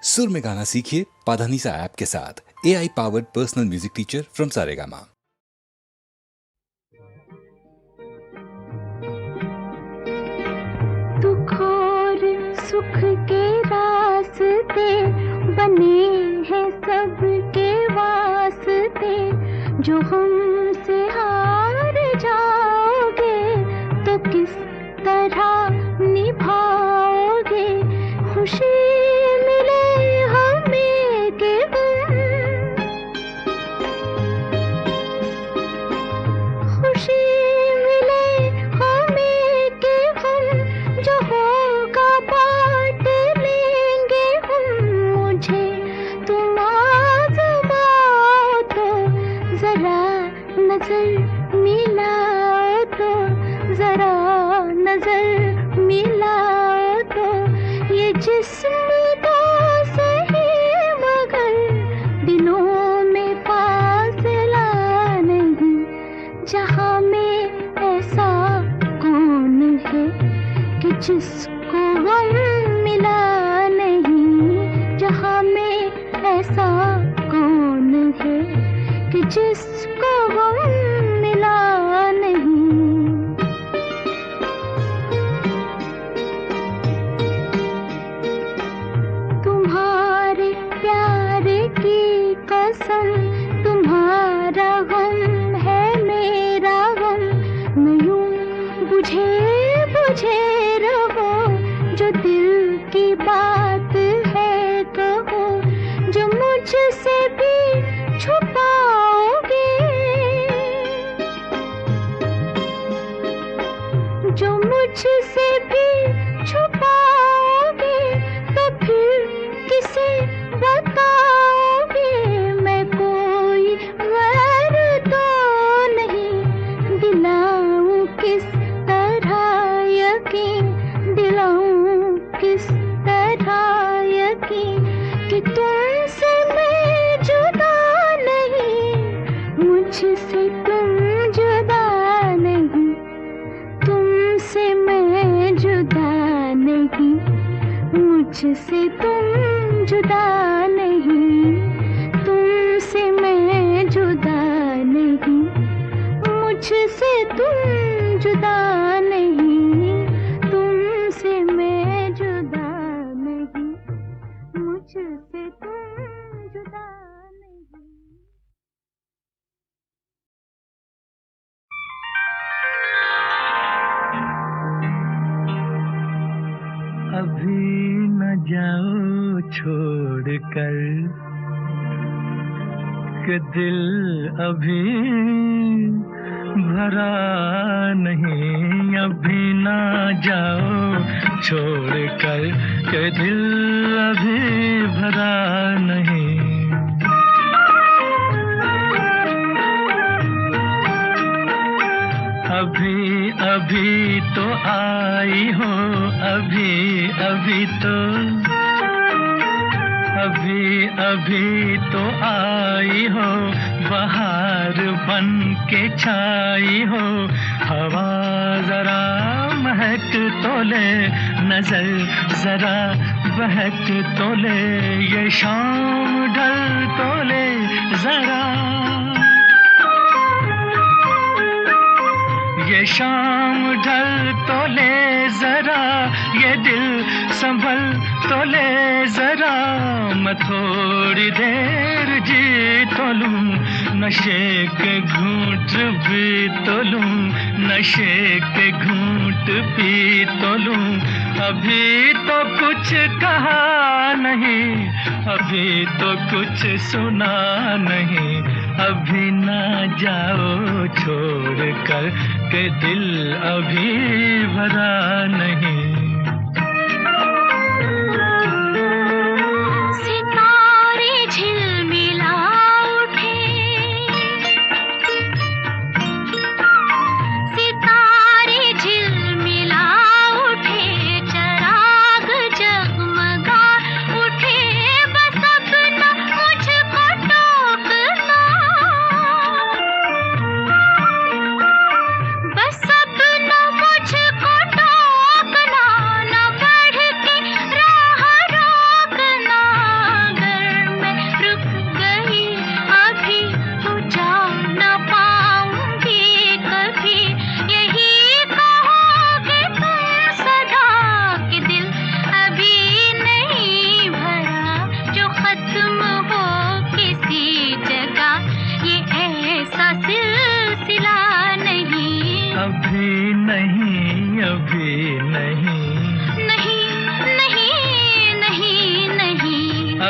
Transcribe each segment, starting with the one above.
सुर में गाना सीखिए पाधानीसा ऐप के साथ। AI powered personal music teacher from Saregama. दुख और सुख के रास्ते बने हैं सबके वास्ते। जो हमसे हार जाओगे तो किस तरह निभाओगे। खुशी मिले हमें के गम, खुशी मिले हमें के गम। जो होगा बांट लेंगे हम। मुझे तुम आज़माओ तो जरा नजर मिलाओ तो, जरा नजर मिलाओ तो। ये जिस्म तो सही मगर दिलों में फासला नहीं। जहाँ में ऐसा कौन है कि जिसको गम मिला नहीं। जहाँ में ऐसा कौन है कि जिसको गम मिला नहीं। तुम्हारे प्यार की कसम, तुम्हारा गम है मेरा गम। मैं यूं बुझे बुझे रहो, जो दिल की बात है कहो। जो मुझसे भी छुपाओगे, जो मुझसे भी छुपाओगे तो फिर किसे बताओगे। मैं कोई गैर तो नहीं, दिलाऊं किस तरह यकीन, दिलाऊं किस तरह यकीन कि तुमसे मैं जुदा नहीं। मुझसे तुम जुदा नहीं, तुमसे मैं जुदा नहीं। मुझसे तुम जुदा नहीं, तुमसे मैं जुदा नहीं। मुझसे तुम जुदा नहीं, तुमसे मैं जुदा नहीं। मुझसे तुम जुदा नहीं। अभी न जाओ छोड़ कर कि दिल अभी भरा नहीं। अभी न जाओ छोड़ कर कि दिल अभी भरा नहीं। अभी अभी तो आई हो, अभी अभी तो, अभी अभी तो आई हो। बहार बन के छाई हो। हवा जरा महक तो ले, नजर जरा बहक तो ले। ये शाम ढल तो ले जरा, ये शाम ढल तो ले जरा। ये दिल संभल तो ले जरा। मैं थोड़ी देर जी तो लूं, नशे के घूंट भी तो लूं, नशे के घूंट पी तो लूं। अभी तो कुछ कहा नहीं, अभी तो कुछ सुना नहीं। अभी ना जाओ छोड़ कर के दिल अभी भरा नहीं। सितारे झिलमिला उठे, सितारे झिलमिला उठे। चराग जगमगा उठे। बस अब न मुझको टोकना, बस अब न मुझको टोकना।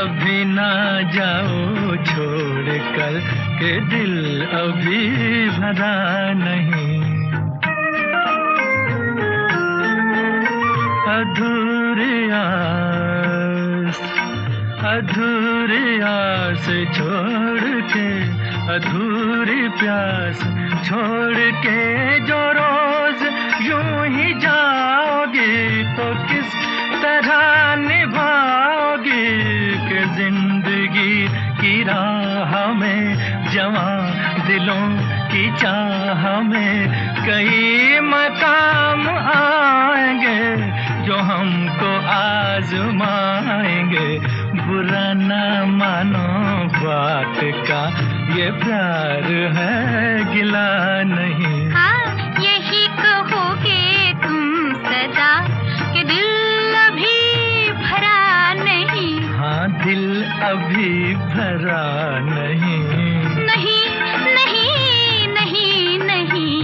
अभी ना जाओ छोड़ कर के दिल अभी भरा नहीं। अधूरी आस छोड़ के, अधूरी प्यास छोड़ के जो रोज यूं ही जाओगी तो किस तरह निभाओगी कि जिंदगी की राह में जवां दिलों की चाह में कई मकाम आएंगे जो हमको आजमाएंगे। बुरा न मानो बात का, ये प्यार है गिला नहीं। हाँ यही कहोगे तुम सदा कि दिल अभी भरा नहीं। हाँ दिल अभी भरा नहीं। नहीं नहीं नहीं नहीं।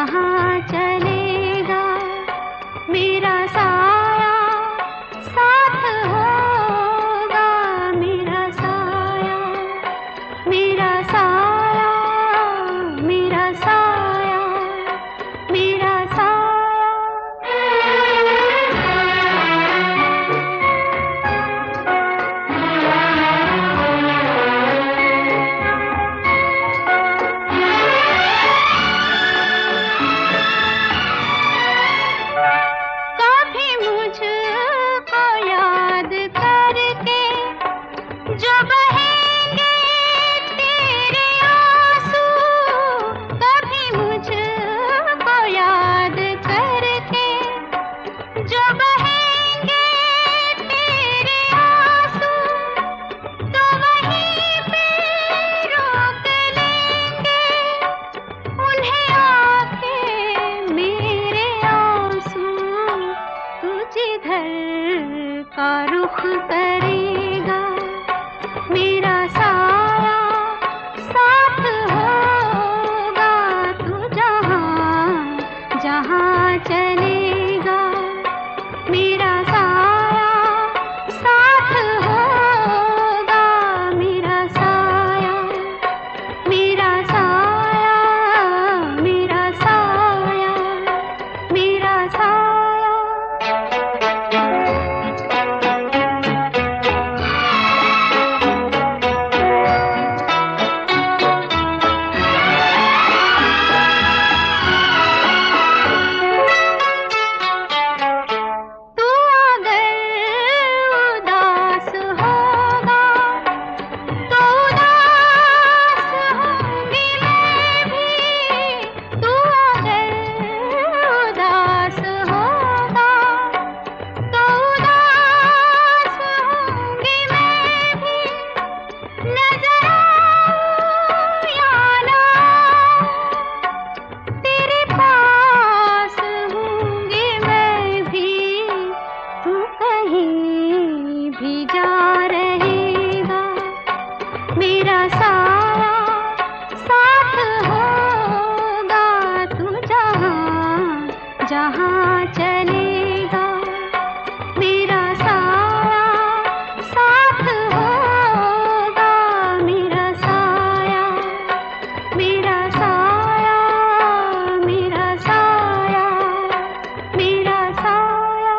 जहाँ चलेगा मेरा साया साथ होगा, मेरा साया, मेरा साया, मेरा साया, मेरा कभी मुझको याद करके जो बहेंगे तेरे आंसू, कभी मुझको याद करके जो बहेंगे तेरे आंसू, तो वहीं पे रोक लेंगे उन्हें आके मेरे आंसू। तू जिधर का रुख करेगा मेरा साया साथ होगा, तू जहाँ जहाँ चलेगा मेरा साया साथ होगा, मेरा साया, मेरा साया, मेरा साया, मेरा साया। तू अगर उदास होगा तो उदास होंगी मैं भी, तू अगर उदास होगा तो उदास होंगी मैं भी, नजर आऊं या ना तेरे पास हूँगी मैं भी, तू कहीं भी जा रहेगा मेरा साया साथ होगा, तू जहाँ जहाँ चलेगा मेरा साया साथ होगा, मेरा साया, मेरा साया, मेरा साया, मेरा साया।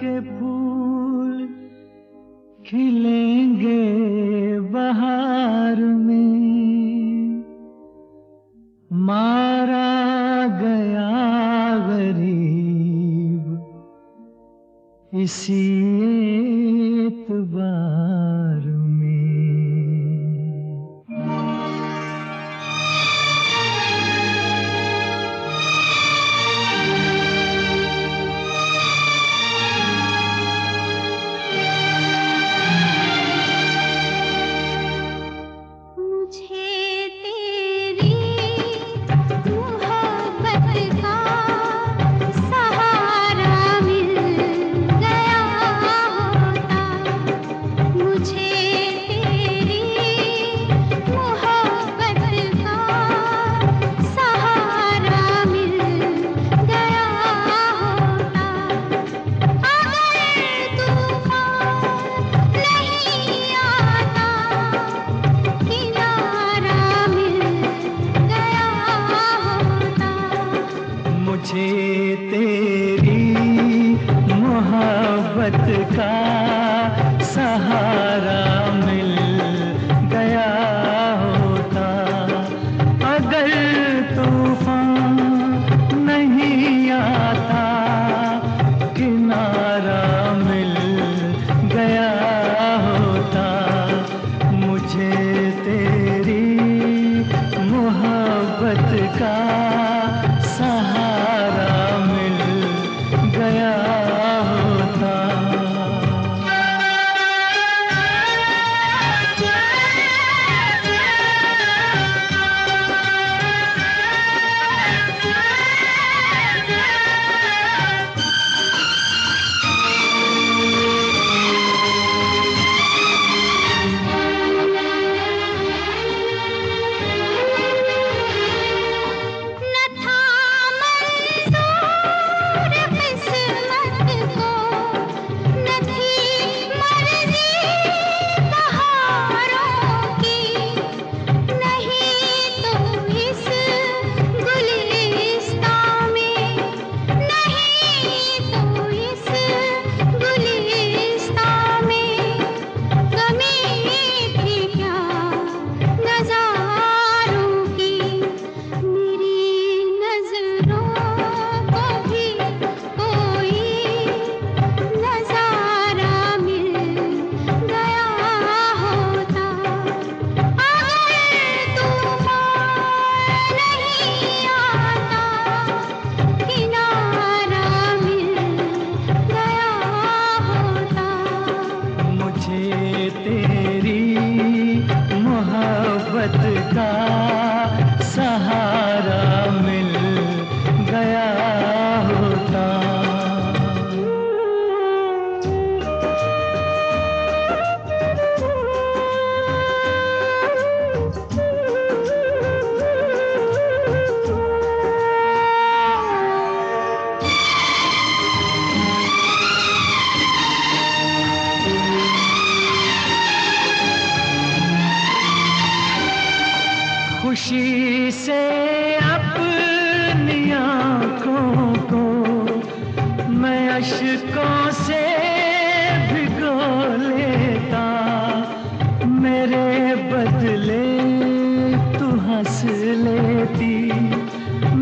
के फूल खिलेंगे बहार में, मारा गया गरीब इसी एतबार में। खुशी से अपनी आँखों को मैं अश्कों से भिगो लेता, मेरे बदले तू हंस लेती,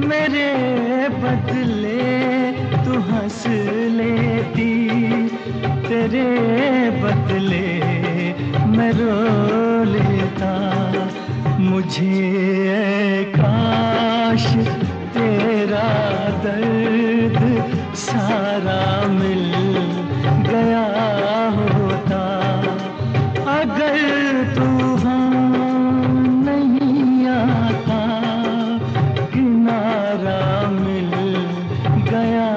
मेरे बदले तू हंस लेती, तेरे बदले मैं रो लेता। मुझे काश तेरा दर्द सारा मिल गया होता, अगर तूफान नहीं आता किनारा मिल गया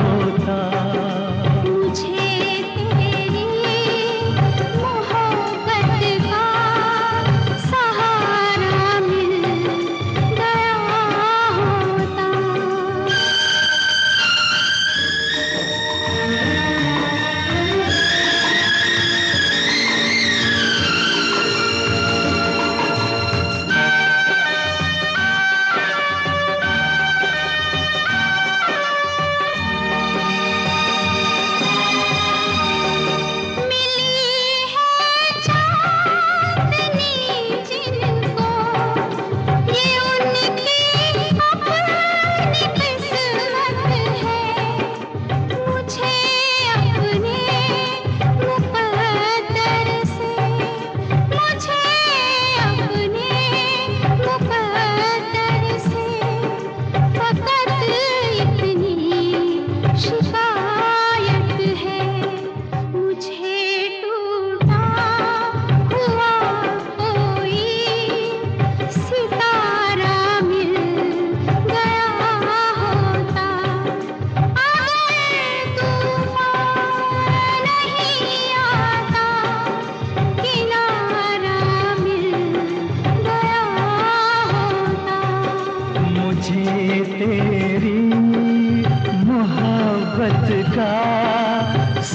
होता।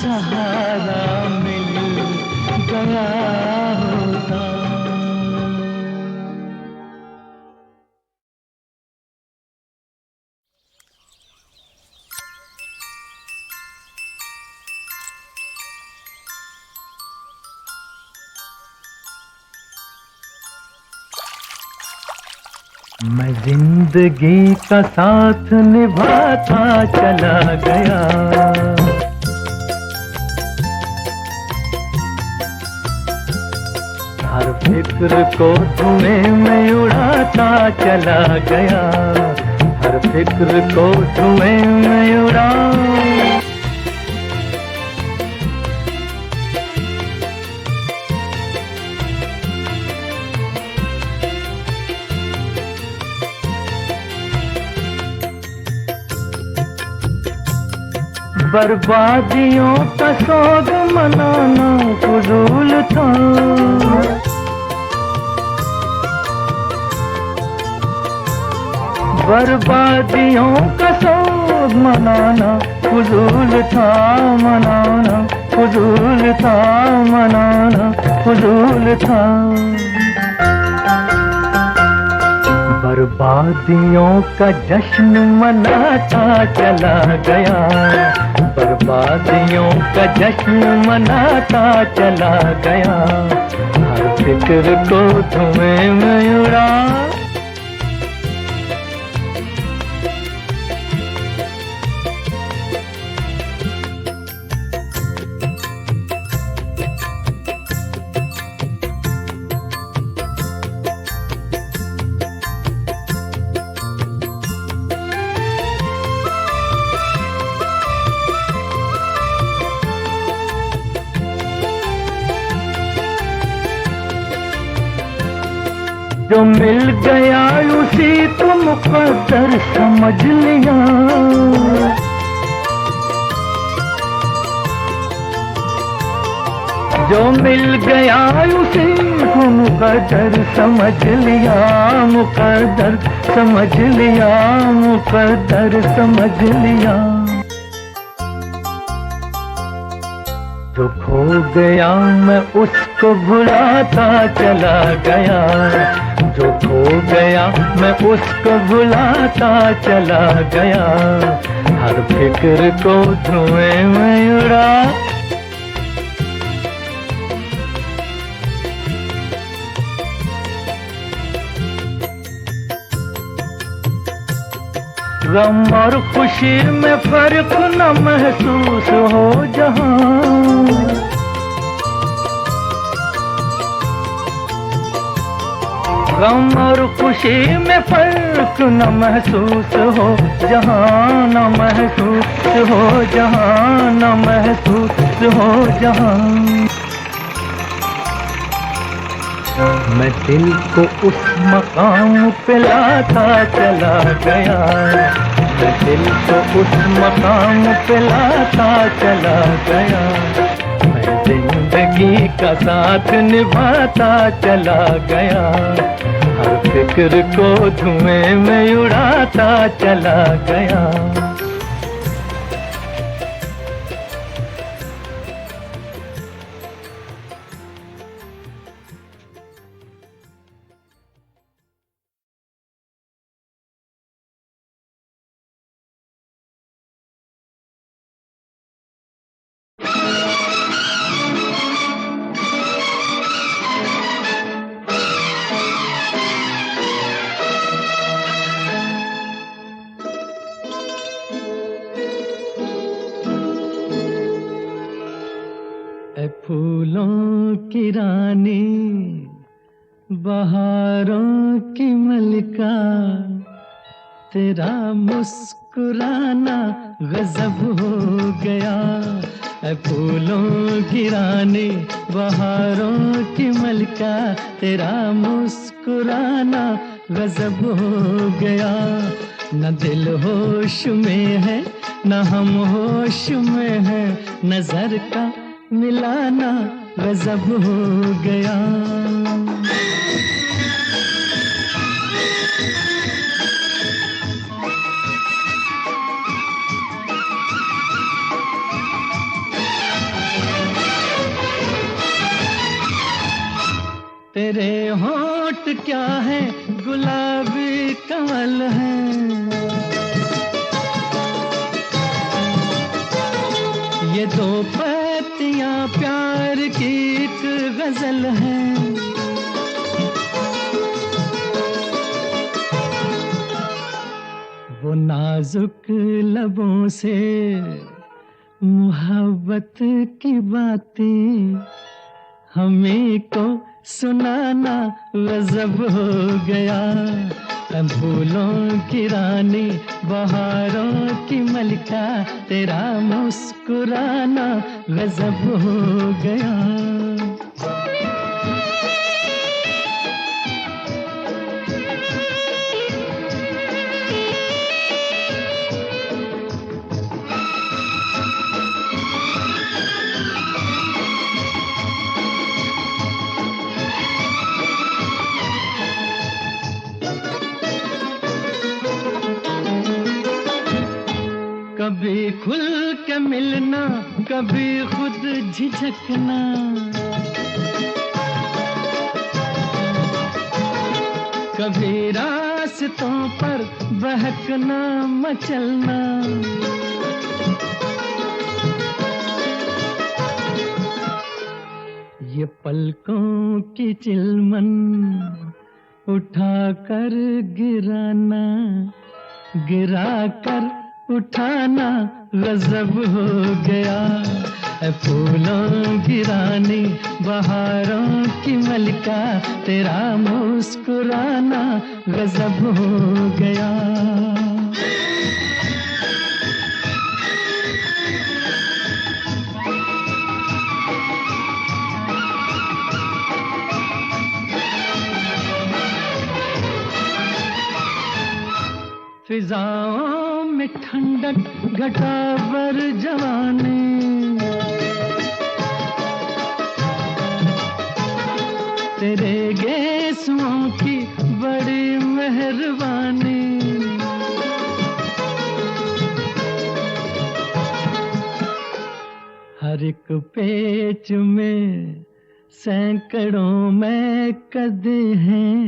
सहारा मिल गया होता। मैं जिंदगी का साथ निभाता चला गया, हर फिक्र को धुएं में उड़ाता चला गया, हर फिक्र को धुएं में उड़ा। बर्बादियों का सोग मनाना फजूल था, बर्बादियों का सोग मनाना फजूल था, मनाना फजूल था, मनाना फजूल था। बर्बादियों का जश्न मनाता चला गया, बर्बादियों का जश्न मनाता चला गया, हर फिक्र को धुएं में उड़ा। जो मिल गया उसी को मुकद्दर समझ लिया, जो मिल गया उसी को मुकद्दर समझ लिया, मुकद्दर समझ लिया, मुकद्दर समझ लिया। जो खो गया मैं उसको भुलाता चला गया, जो खो गया मैं उसको भुलाता चला गया, हर फिक्र को धुएं में उड़ा। गम और खुशी में फर्क न महसूस हो जहां, गम और खुशी में फर्क न महसूस हो जहां, न महसूस हो जहां, न महसूस हो जहां। मैं दिल को उस मकाम पे लाता चला गया, मैं दिल को उस मकाम पे लाता चला गया, मैं जिंदगी का साथ निभाता चला गया, हर फिक्र को धुएं में उड़ाता चला गया। फूलों की रानी बहारों की मलिका, तेरा मुस्कुराना गजब हो गया। ऐ फूलों की रानी बहारों की मलिका, तेरा मुस्कुराना गजब हो गया। न दिल होश में है न हम होश में है, नजर का मिलाना गजब हो गया। बेतियां प्यार की एक गजल है। वो नाजुक लबों से मोहब्बत की बातें हमें को सुनाना गजब हो गया। फूलों की रानी बहारों की मलिका तेरा मुस्कुराना गजब हो गया। कभी खुल के मिलना, कभी खुद झिझकना, कभी रास्तों पर बहकना मचलना। ये पलकों की चिलमन उठा कर गिराना, गिरा कर उठाना गजब हो गया। फूलों की रानी बहारों की मलिका तेरा मुस्कुराना गजब हो गया। फिजाओं में ठंडक घटावर जवानी, तेरे गेसुओं की बड़ी मेहरबानी। हर एक पेच में सैकड़ों में कदे हैं,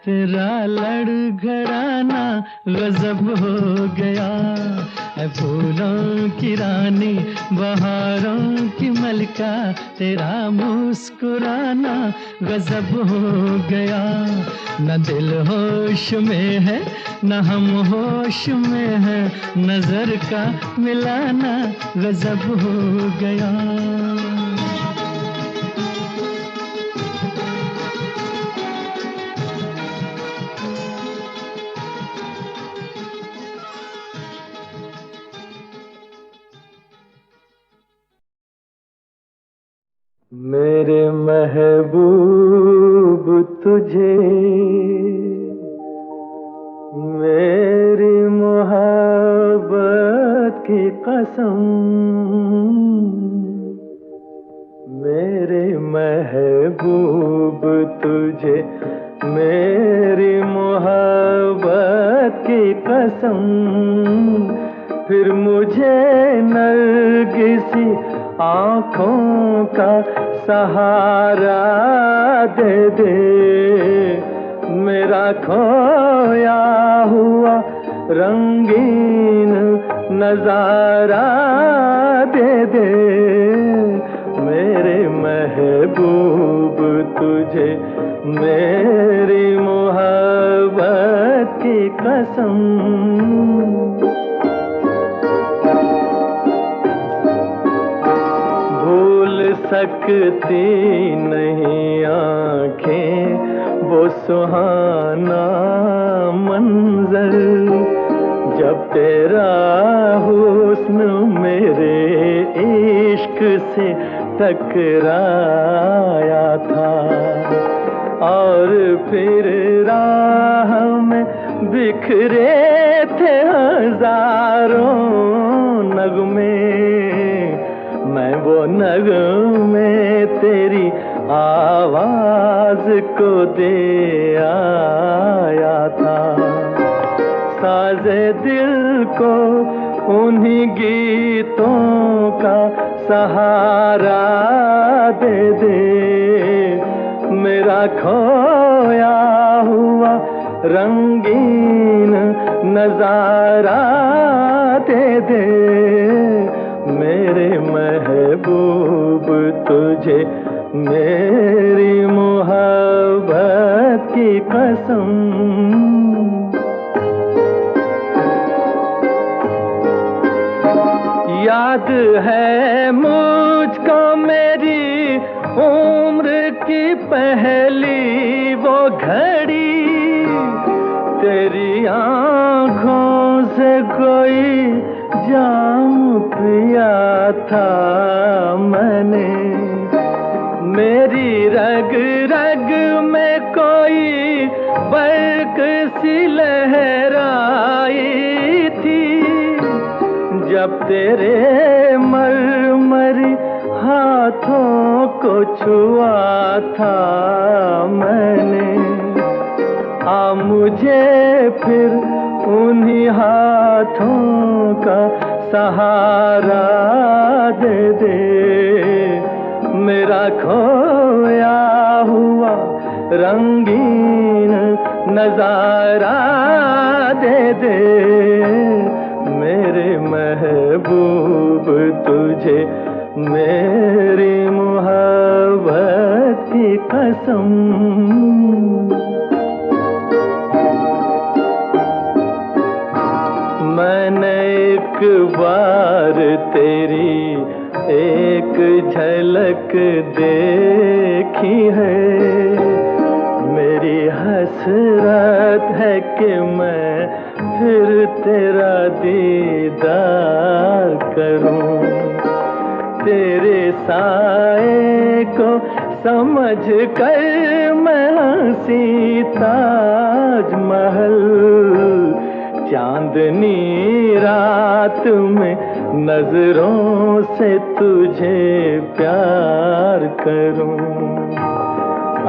तेरा लड़खड़ाना गजब हो गया। फूलों की रानी बहारों की मलिका तेरा मुस्कुराना गजब हो गया। न दिल होश में है न हम होश में है, नजर का मिलाना गजब हो गया। मेरे महबूब तुझे मेरी मोहब्बत की कसम, मेरे महबूब तुझे मेरी मोहब्बत की कसम। फिर मुझे नरगिसी आँखों का सहारा दे दे, मेरा खोया हुआ रंगीन नजारा दे दे। मेरे महबूब तुझे मेरी मोहब्बत की कसम। सकती नहीं आँखें वो सुहाना मंजर, जब तेरा हुस्न मेरे इश्क से टकराया था। और फिर राह में बिखरे थे हजारों नगमे, मैं वो नगमे तेरी आवाज को दे आया था। साजे दिल को उन्हीं गीतों का सहारा दे दे, मेरा खोया हुआ रंगीन नजारा दे दे। मेरे महबूब महबूब तुझे मेरी मोहब्बत की कसम। याद है मुझको मेरी उम्र की पहली वो घड़ी, तेरी आँखों से कोई जाम पिया था मैंने। मेरी रग रग में कोई बर्क सी लहराई थी, जब तेरे मरमरी हाथों को छुआ था मैंने। आ मुझे फिर उन्हीं हाथों का सहारा दे दे, मेरा खोया हुआ रंगीन नजारा दे दे। मेरे महबूब तुझे मेरी मोहब्बत की कसम। मैंने एक बार तेरी एक झलक देखी है, मेरी हसरत है कि मैं फिर तेरा दीदार करूं। तेरे साए को समझ कर मैं हंसी ताजमहल, चांदनी रात में नजरों से तुझे प्यार करूं।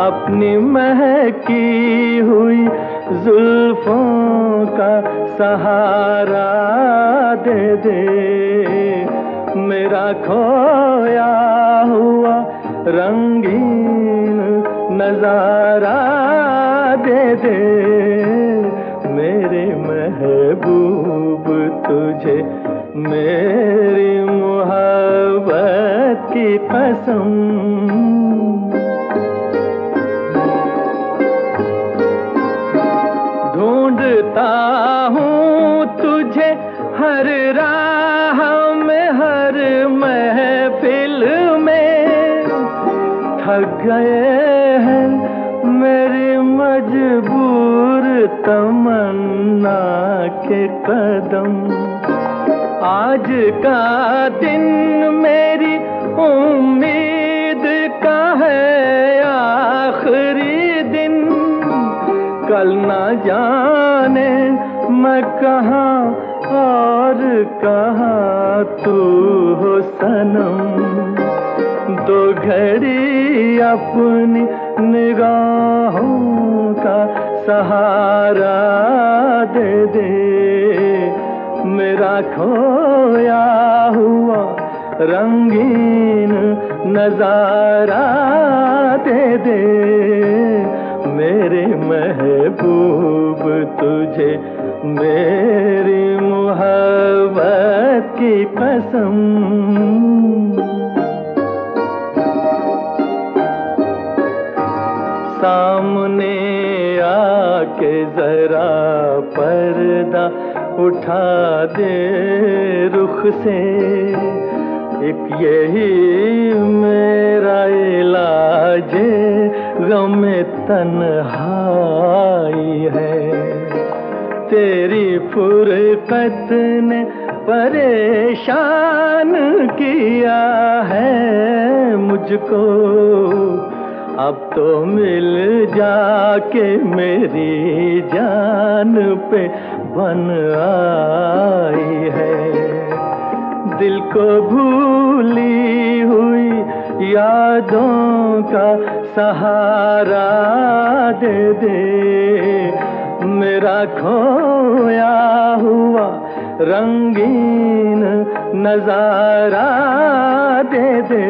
अपनी महकी हुई जुल्फों का सहारा दे दे, मेरा खोया हुआ रंगीन नजारा दे दे। मेरे महबूब तुझे मेरी मोहब्बत की कसम। ढूंढता हूँ तुझे हर राह में, हर महफिल में। थक गए हैं मेरी मजबूर तमन्ना के कदम। आज का दिन मेरी उम्मीद का है आखिरी दिन, कल ना जाने मैं कहाँ और कहाँ तू हो सनम। दो घड़ी अपनी निगाहों का सहारा दे दे, मेरा खोया हुआ रंगीन नजारा दे दे। मेरे महबूब तुझे मेरी मोहब्बत की कसम। सामने आके जरा पर्दा उठा दे रुख से, एक यही मेरा इलाज गम तन्हाई है। तेरी फुरकत ने परेशान किया है मुझको, अब तो मिल जाके मेरी जान पे बन आई है। दिल को भूली हुई यादों का सहारा दे दे, मेरा खोया हुआ रंगीन नजारा दे दे।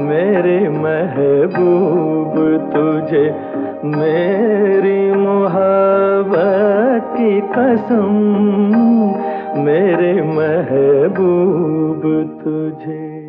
मेरे महबूब तुझे मेरी मोहब्बत की कसम। मेरे महबूब तुझे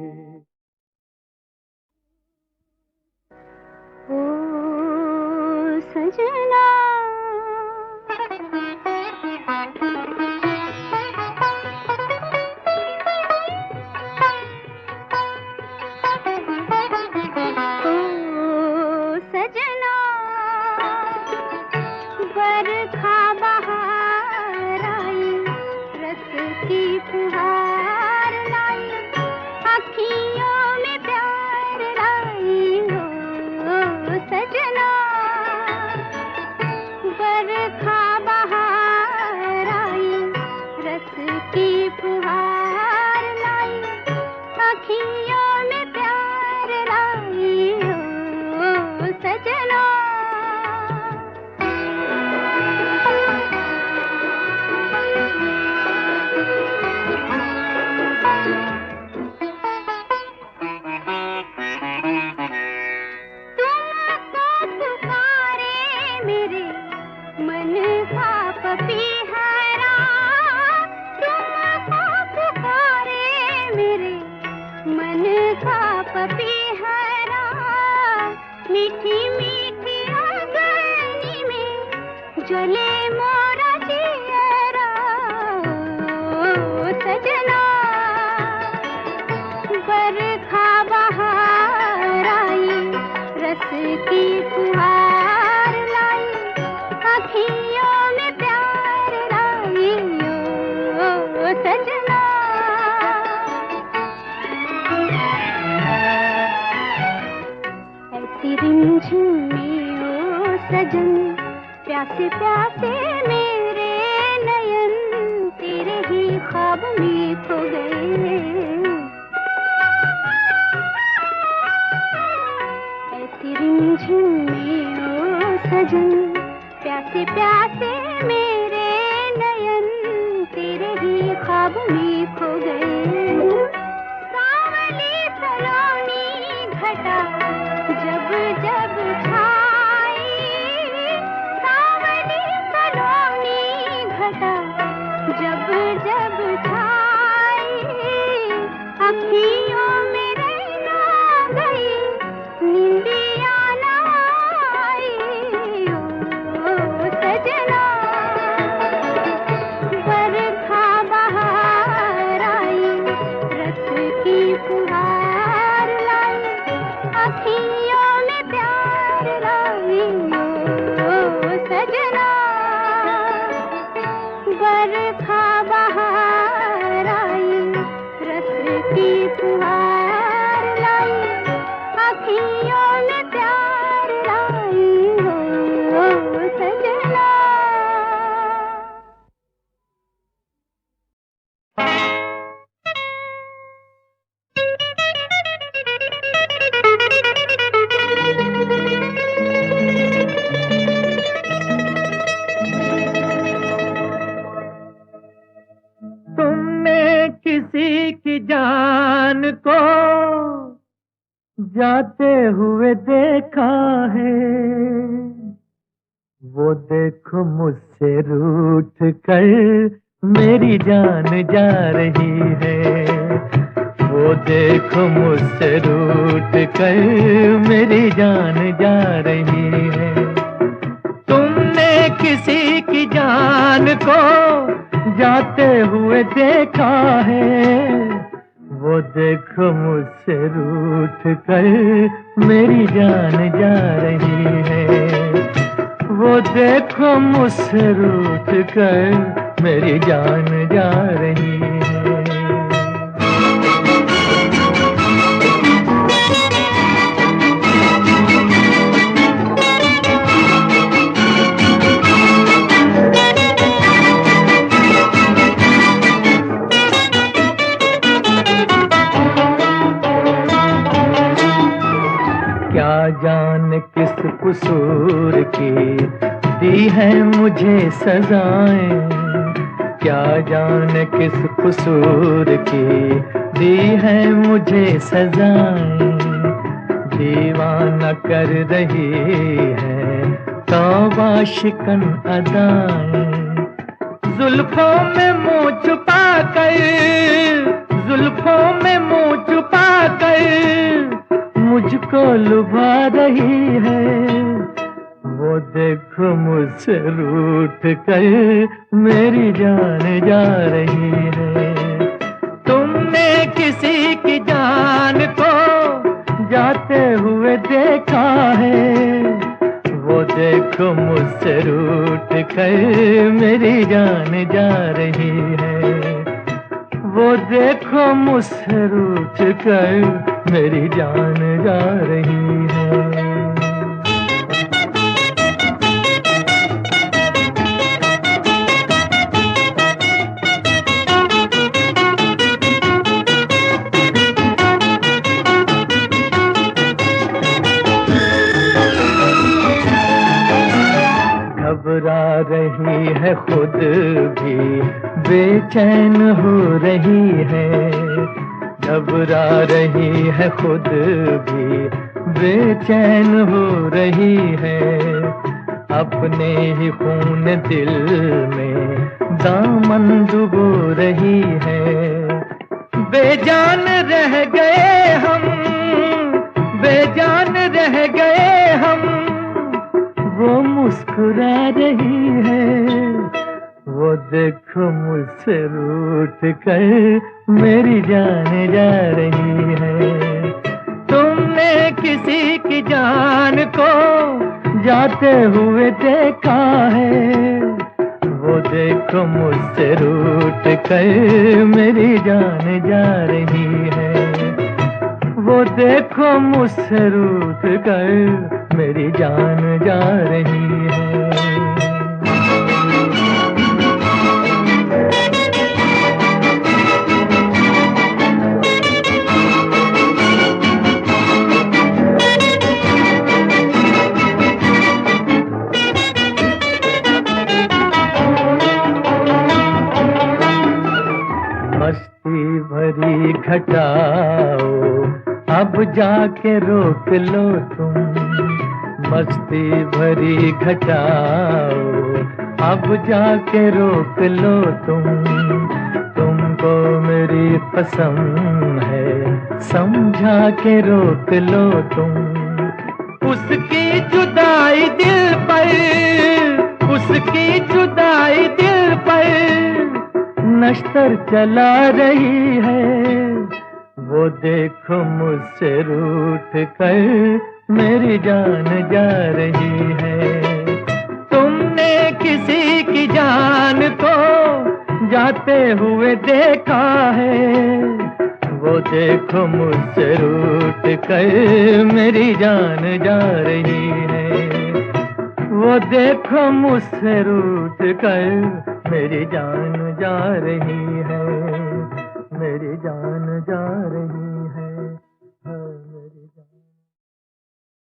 अखियों में प्यार लाई हो सजना। मीठी मीठी अगनी में जले मोरा जियरा सजना। बरखा बहार आई रस की फुहार लाई अखियों में प्यार लाई ओ सजना। ऐसी रिमझिम में ओ सजन प्यासे प्यासे मेरे नयन तेरे ही ख्वाब में खो गए। ऐसी रिमझिम में ओ सजन प्यासे प्यासे मेरे नयन तेरे ही ख्वाब में खो गए। सावली सलोनी घटा जब जब छाई, सावली सलोनी घटा जब जब छाई अखियों में रहना गई नींदिया ना आई ओ सजना। बरखा बहार आई रस की फुहार लाई अखियों में प्यार लाई ओ सजना। बरखा बहार आई रस की फुहार लाई अखियों में प्यार लाई ओ सजना। तुमने किसी की जान को जाते हुए देखा है, वो देखो मुझसे रूठ कर मेरी जान जा रही है। वो देखो मुझसे रूठ कर मेरी जान जा रही है। तुमने किसी की जान को जाते हुए देखा है, वो देखो मुझसे रूठ कर मेरी जान जा रही है। वो देखो मुझसे रूठ कर मेरी जान जा रही है। क्या जाने किस कसूर की दी है मुझे सजाएं, क्या जाने किस कसूर की दी है मुझे सजाएं। दीवाना कर रही है तौबा शिकन अदाएं। जुल्फों में मुँह छुपा कर, जुल्फों में मुँह छुपा कर मुझको लुभा रही है। वो देखो मुझसे रूठ कर मेरी जान जा रही है। तुमने किसी की जान को जाते हुए देखा है, वो देखो मुझसे रूठ कर मेरी जान जा रही है। वो देखो मुझसे रूठ कर मेरी जान जा रही है। रही है खुद भी बेचैन हो रही है, घबरा रही है खुद भी बेचैन हो रही है। अपने ही खून दिल में दामन डुबो रही है। बेजान रह गए हम, बेजान रह गए हम, वो मुस्कुरा रही है। वो देखो मुझसे रूठ कर मेरी जान जा रही है। तुमने किसी की जान को जाते हुए देखा है, वो देखो मुझसे रूठ कर मेरी जान जा रही है। वो देखो मुझसे रूठ कर मेरी जान जा रही है। मस्ती भरी घटाओ अब जाके रोक लो तुम, मस्ती भरी घटाओ अब जाके रोक लो तुम। तुमको मेरी कसम है समझा के रोक लो तुम। उसकी जुदाई दिल पर, उसकी जुदाई दिल पर नश्तर चला रही है। वो देखो मुझसे रूठ कर मेरी जान जा रही है। तुमने किसी की जान को जाते हुए देखा है, वो देखो मुझसे रूठ कर मेरी जान जा रही है। वो देखो मुझसे रूठ कर मेरी जान जा रही है, मेरी जान जा रही है।